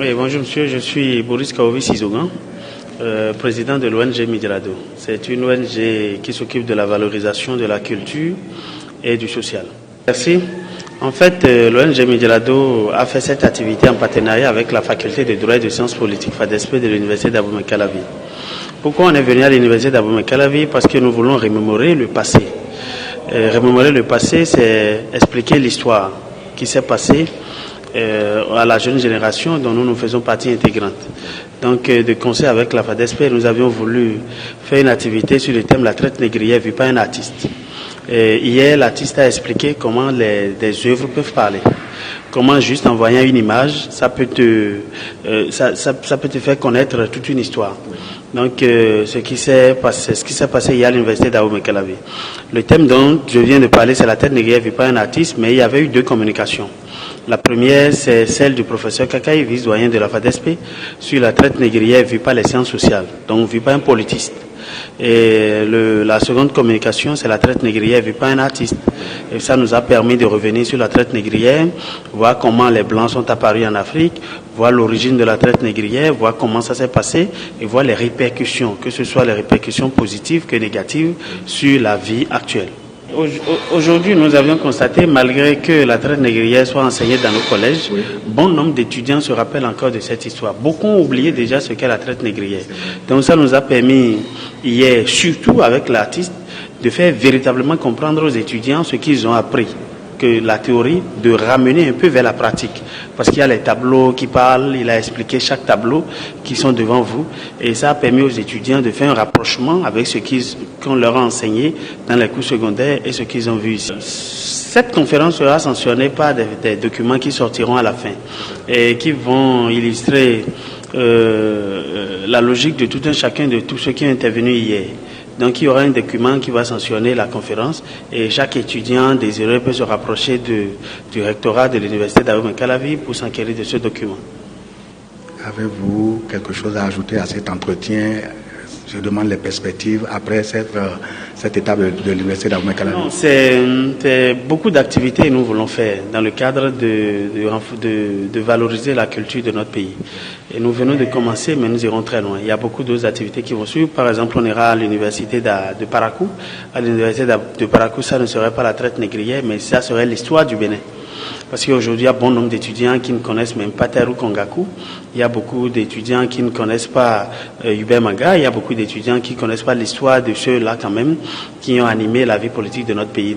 Oui, bonjour monsieur, je suis Boris Kaovi Sizogan, président de l'ONG Midjelado. C'est une ONG qui s'occupe de la valorisation de la culture et du social. Merci. En fait, l'ONG Midjelado a fait cette activité en partenariat avec la faculté de droit et de sciences politiques FADESP de l'université d'Abomey-Calavi. Pourquoi on est venu à l'université d'Abomey-Calavi? Parce que nous voulons remémorer le passé. Remémorer le passé, c'est expliquer l'histoire qui s'est passée à la jeune génération dont nous faisons partie intégrante. Donc, de concert avec la FADESP, nous avions voulu faire une activité sur le thème la traite négrière vue par un artiste. Hier, l'artiste a expliqué comment des œuvres peuvent parler. Comment juste en voyant une image, ça peut te faire connaître toute une histoire. Donc, ce qui s'est passé hier à l'université d'Abomey-Calavi. Le thème dont je viens de parler, c'est la traite négrière vue par un artiste, mais il y avait eu deux communications. La première, c'est celle du professeur Kakaï, vice-doyen de la FADESP, sur la traite négrière vue par les sciences sociales, donc vue par un politiste. Et la seconde communication, c'est la traite négrière vue par un artiste. Et ça nous a permis de revenir sur la traite négrière, voir comment les Blancs sont apparus en Afrique, voir l'origine de la traite négrière, voir comment ça s'est passé et voir les répercussions, que ce soit les répercussions positives que négatives sur la vie actuelle. Aujourd'hui, nous avions constaté, malgré que la traite négrière soit enseignée dans nos collèges, bon nombre d'étudiants se rappellent encore de cette histoire. Beaucoup ont oublié déjà ce qu'est la traite négrière. Donc ça nous a permis, hier, surtout avec l'artiste, de faire véritablement comprendre aux étudiants ce qu'ils ont appris, que la théorie, de ramener un peu vers la pratique. Parce qu'il y a les tableaux qui parlent, il a expliqué chaque tableau qui sont devant vous. Et ça a permis aux étudiants de faire un rapprochement avec ce qu'on leur a enseigné dans les cours secondaires et ce qu'ils ont vu ici. Cette conférence sera sanctionnée par des documents qui sortiront à la fin et qui vont illustrer la logique de tout un chacun de tous ceux qui ont intervenu hier. Donc il y aura un document qui va sanctionner la conférence et chaque étudiant désireux peut se rapprocher du rectorat de l'université d'Abomey-Calavi pour s'enquérir de ce document. Avez-vous quelque chose à ajouter à cet entretien? Je demande les perspectives après cette étape de l'université d'Abomey-Calavi. Non, c'est beaucoup d'activités que nous voulons faire dans le cadre de valoriser la culture de notre pays. Et nous venons de commencer, mais nous irons très loin. Il y a beaucoup d'autres activités qui vont suivre. Par exemple, on ira à l'université de Parakou. À l'université de Parakou, ça ne serait pas la traite négrière, mais ça serait l'histoire du Bénin. Parce qu'aujourd'hui, il y a bon nombre d'étudiants qui ne connaissent même pas Teru Kongaku. Il y a beaucoup d'étudiants qui ne connaissent pas Hubert Manga. Il y a beaucoup d'étudiants qui ne connaissent pas l'histoire de ceux-là quand même qui ont animé la vie politique de notre pays.